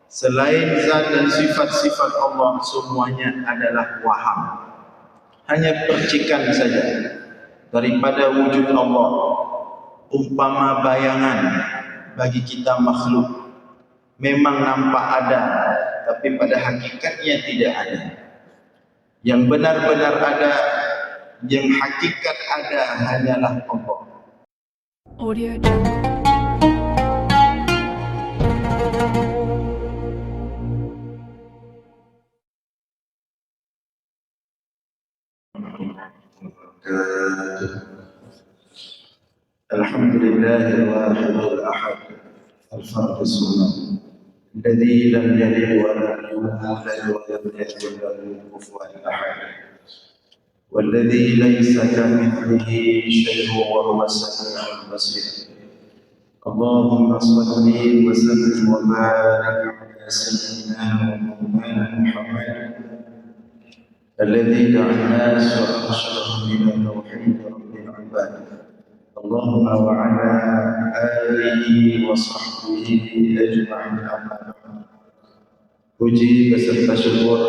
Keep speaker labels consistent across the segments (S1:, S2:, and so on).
S1: Selain zat dan sifat-sifat Allah semuanya adalah waham, hanya percikan saja daripada wujud Allah, umpama bayangan bagi kita makhluk. Memang nampak ada, tapi pada hakikatnya tidak ada. Yang benar-benar ada, yang hakikat ada hanyalah Allah.
S2: Audio Jungle.
S1: الحمد لله الواحد الأحد الفرد الصمد الذي لم يلد ولم يولد ولم يكن له كفوا أحد والذي ليس كمثله شيء وهو السميع البصير. اللهم صل وسلم وبارك على سيدنا ومولانا محمد الذي دعا الناس وأرشدهم إلى توحيد رب العباد. اللهم وعلى آله وصحبه أجمعين أما بعد. Puji beserta syukur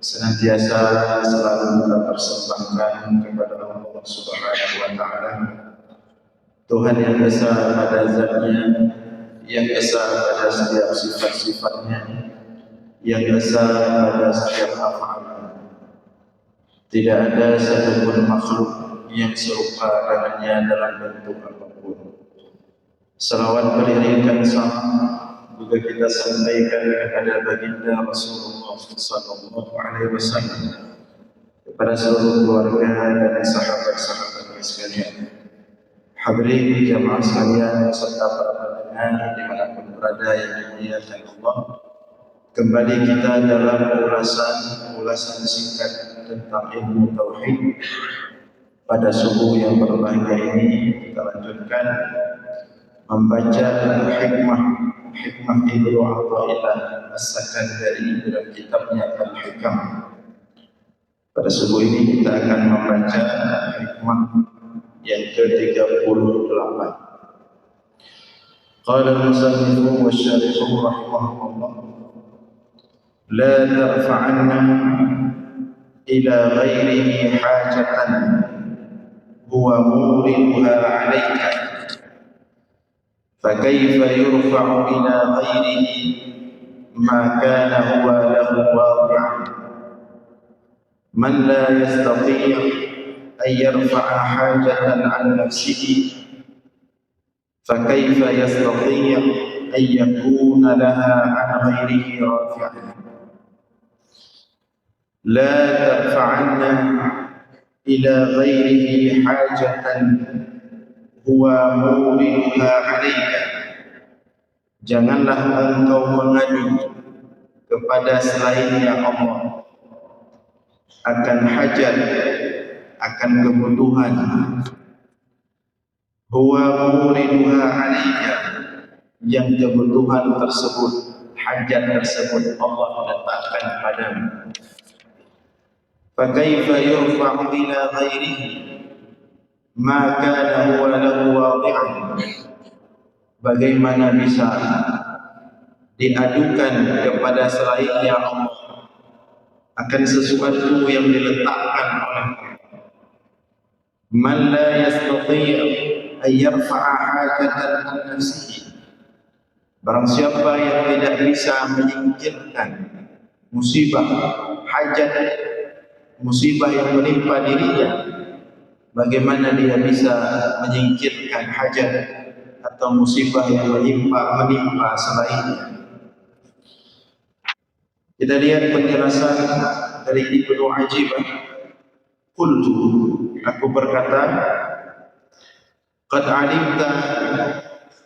S1: senantiasa selalu kita persembahkan kepada Allah Subhanahu wa Ta'ala, Tuhan yang esa pada zatnya, yang esa pada setiap sifat-sifatnya, yang esa pada setiap af'alnya. Tidak ada satupun makhluk yang serupa dengannya dalam bentuk apapun. Salawat beriringkan salam juga kita sampaikan kepada baginda Rasulullah sallallahu alaihi wasallam, kepada seluruh keluarga dan sahabat-sahabatnya sekalian. Hadirin jamaah sekalian serta para pendengar dimanapun berada yang dimuliakan Allah. Kembali kita dalam ulasan singkat tentang ilmu tauhid. Pada subuh yang berbahagia ini kita lanjutkan membaca hikmah Ibnu Athaillah As-Sakandari dalam kitabnya Al-Hikam. Pada subuh ini kita akan membaca hikmah yang ke-38. Qala al-musannif wa syarih rahimahullah, la tarfa'anna ila ghairihi hajatan huwa muriduha 'alaika فكيف يرفع إلى غيره ما كان هو له واضعا من لا يستطيع أن يرفع حاجة عن نفسه فكيف يستطيع أن يكون لها عن غيره رافعا لا ترفعن إلى غيره حاجة huwa muriduha 'alaika. Janganlah engkau mengadu kepada selainnya Allah akan hajat, akan kebutuhan. Huwa muriduha 'alaika, yang kebutuhan tersebut, hajat tersebut Allah letakkan padamu. Fa kaifa yurfa'u ila ghairihi ma kana huwa lahu wadi'an. Bagaimana bisa diadukan kepada selainnya Allah akan sesuatu yang diletakkan oleh Allah. Man la yastati' an yarfa'a hajatan an nafsihi, barang siapa yang tidak bisa menyingkirkan musibah, hajat, musibah yang menimpa dirinya, bagaimana dia bisa menyingkirkan hajat atau musibah yang menimpa selainnya? Kita lihat penjelasan dari Ibnu Ajibah. Qultu, aku berkata, qad alimta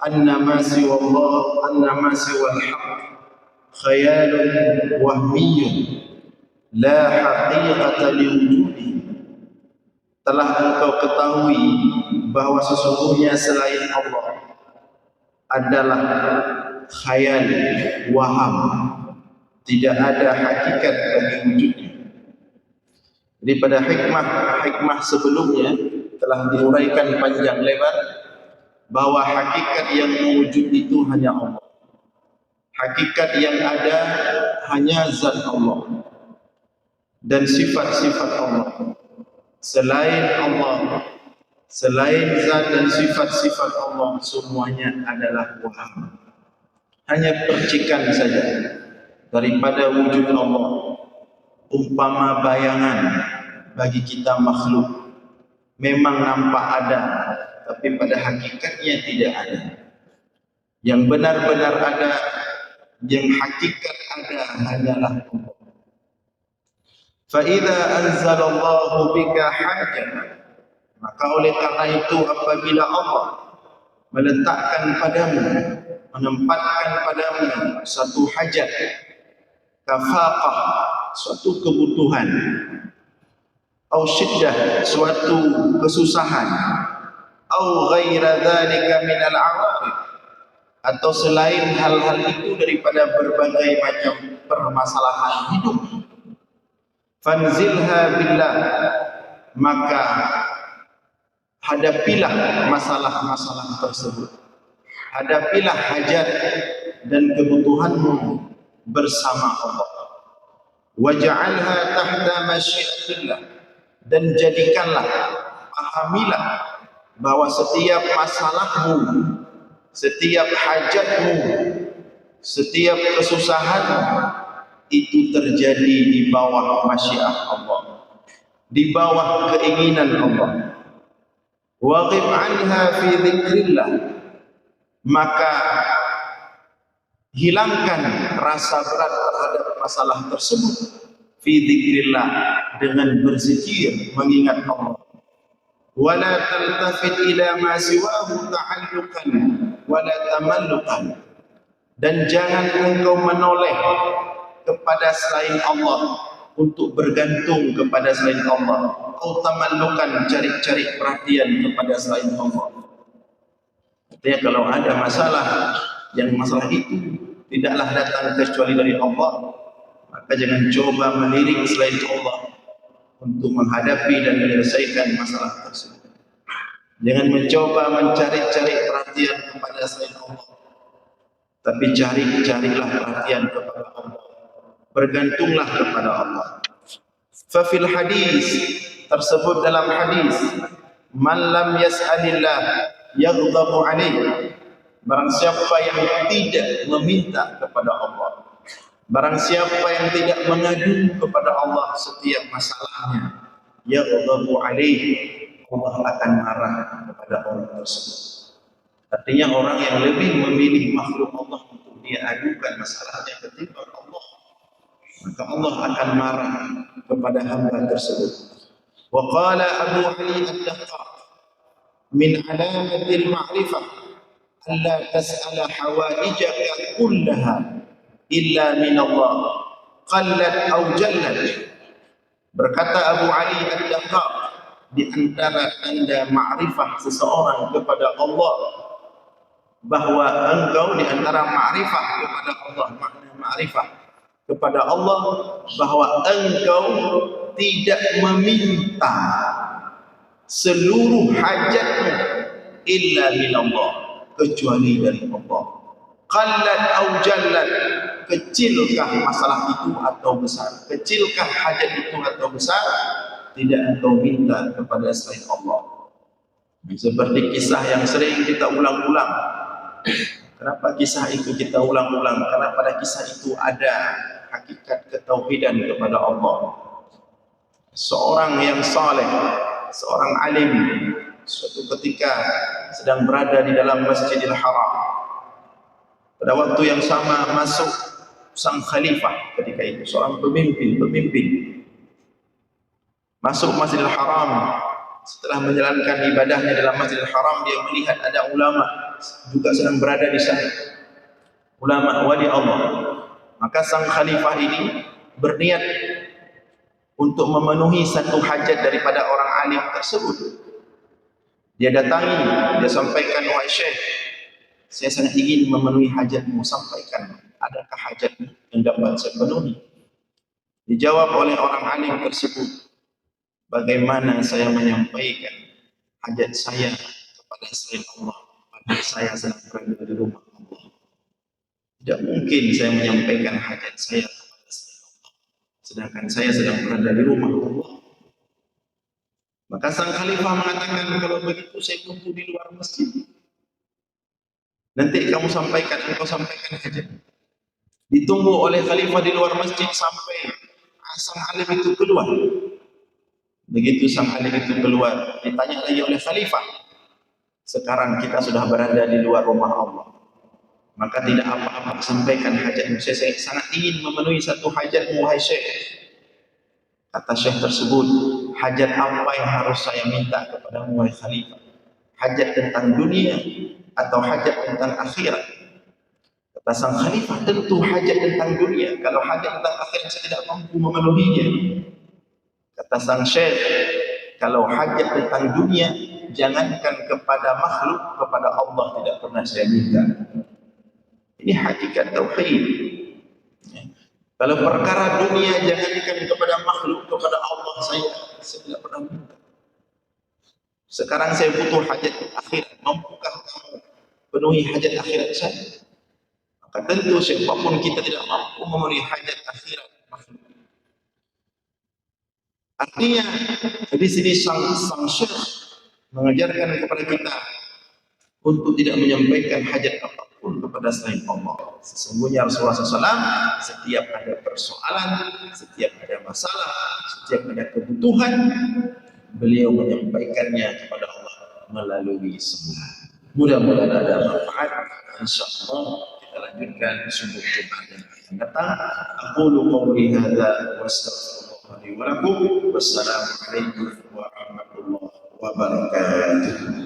S1: anna ma siwa Allah, anna ma siwa al-haq khayalun wahmiyyun la haqiqata liwujudi. Telah engkau ketahui bahwa sesungguhnya selain Allah adalah khayal, waham, tidak ada hakikat bagi wujudnya. Jadi pada hikmah sebelumnya telah diuraikan panjang lebar bahwa hakikat yang mewujud itu hanya Allah. Hakikat yang ada hanya zat Allah dan sifat-sifat Allah. Selain Allah, selain zat dan sifat-sifat Allah, semuanya adalah waham. Hanya percikan saja daripada wujud Allah. Umpama bayangan bagi kita makhluk, memang nampak ada, tapi pada hakikatnya tidak ada. Yang benar-benar ada, yang hakikat ada hanyalah Allah. فَإِذَا أَنْزَلَ اللَّهُ بِكَ حَاجَةً, maka oleh karena itu apabila Allah meletakkan padamu, menempatkan padamu satu hajat, kafaqah, suatu kebutuhan, atau syiddah, suatu kesusahan, atau ghaira dzalika minal awaqib, atau selain hal-hal itu daripada berbagai macam permasalahan hidup, fanzilha billah, maka hadapilah masalah-masalah tersebut, hadapilah hajat dan kebutuhanmu bersama Allah. Waj'alha tahta masyiatillah, dan jadikanlah, pahamilah bahwa setiap masalahmu, setiap hajatmu, setiap kesusahanmu itu terjadi di bawah masyiah Allah, di bawah keinginan Allah. Waghib anha fi dzikrillah, maka hilangkan rasa berat terhadap masalah tersebut fi dzikrillah, dengan berzikir, mengingat Allah. Wala taltafit ila ma siwahu ta'alluqan wala tamalluqan, dan jangan engkau menoleh kepada selain Allah untuk bergantung kepada selain Allah, atau tamallukan, cari-cari perhatian kepada selain Allah. Artinya kalau ada masalah, yang masalah itu tidaklah datang kecuali dari Allah, maka jangan coba melirik selain Allah untuk menghadapi dan menyelesaikan masalah tersebut. Jangan mencoba mencari-cari perhatian kepada selain Allah, tapi carilah perhatian kepada Allah, bergantunglah kepada Allah. Fafil hadis, tersebut dalam hadis, man lam yas'alillah yaghdabu alaih, barang siapa yang tidak meminta kepada Allah, barang siapa yang tidak mengadu kepada Allah setiap masalahnya, yaghdabu alaih, Allah akan marah kepada orang tersebut. Artinya orang yang lebih memilih makhluk Allah untuk dia adukan masalahnya ketimbang Allah, maka Allah akan marah kepada hamba tersebut. Wa qala Abu Ali ad-Daqqaq, min alamatil ma'rifah alla tas'ala hawaijaka kullaha illa min Allah, qallat aw jallat. Berkata Abu Ali ad-Daqqaq, di antara tanda ma'rifah seseorang kepada Allah, bahwa engkau, di antara ma'rifah kepada Allah, makna ma'rifah kepada Allah, bahwa engkau tidak meminta seluruh hajatmu illa minallah, kecuali dari Allah. Qallat au jallat, kecilkah masalah itu atau besar, kecilkah hajat itu atau besar, tidak engkau minta kepada selain Allah. Seperti kisah yang sering kita ulang-ulang. Kenapa kisah itu kita ulang-ulang? Karena pada kisah itu ada hakikat ketauhidan kepada Allah. Seorang yang saleh, seorang alim, suatu ketika sedang berada di dalam Masjidil Haram. Pada waktu yang sama masuk sang khalifah ketika itu, seorang pemimpin. Masuk Masjidil Haram, setelah menjalankan ibadahnya dalam Masjidil Haram, dia melihat ada ulama juga sedang berada di sana, ulama wali Allah. Maka sang khalifah ini berniat untuk memenuhi satu hajat daripada orang alim tersebut. Dia datangi, dia sampaikan, wahai syekh, saya sangat ingin memenuhi hajatmu, sampaikan, adakah hajatmu yang dapat saya penuhi? Dijawab oleh orang alim tersebut, bagaimana saya menyampaikan hajat saya kepada selain Allah, padahal saya sedang berada di rumah Allah. Tidak mungkin saya menyampaikan hajat saya kepada Allah, sedangkan saya sedang berada di rumah Allah. Maka sang khalifah mengatakan, kalau begitu saya tunggu di luar masjid. Nanti engkau sampaikan hajat. Ditunggu oleh khalifah di luar masjid sampai sang alim itu keluar. Begitu sang alim itu keluar, ditanya lagi oleh khalifah, sekarang kita sudah berada di luar rumah Allah, maka tidak apa-apa, sampaikan hajatmu. Saya sangat ingin memenuhi satu hajatmu, wahai Syekh. Kata Syekh tersebut, hajat apa yang harus saya minta kepadamu, wahai khalifah? Hajat tentang dunia atau hajat tentang akhirat? Kata sang khalifah, tentu hajat tentang dunia. Kalau hajat tentang akhirat saya tidak mampu memenuhinya. Kata sang Syekh, kalau hajat tentang dunia, jangankan kepada makhluk, kepada Allah tidak pernah saya minta. Ini hakikat tauhid. Kalau perkara dunia, jangankan kepada makhluk, kepada Allah saya tidak pernah minta. Sekarang saya butuh hajat akhirat. Mampukah kamu penuhi hajat akhirat saya? Maka tentu siapapun kita tidak mampu memenuhi hajat akhirat makhluk. Artinya di sini sang Syekh mengajarkan kepada kita untuk tidak menyampaikan hajat apapun kepada selain Allah. Sesungguhnya Rasulullah SAW setiap ada persoalan, setiap ada masalah, setiap ada kebutuhan, beliau menyampaikannya kepada Allah melalui semua. Mudah-mudahan ada manfaat. InsyaAllah kita lanjutkan sumber Jumat yang akan datang. Aqulu qawli hadza wa astaghfirullah li wa lakum. Wassalamu alaikum warahmatullahi wabarakatuh.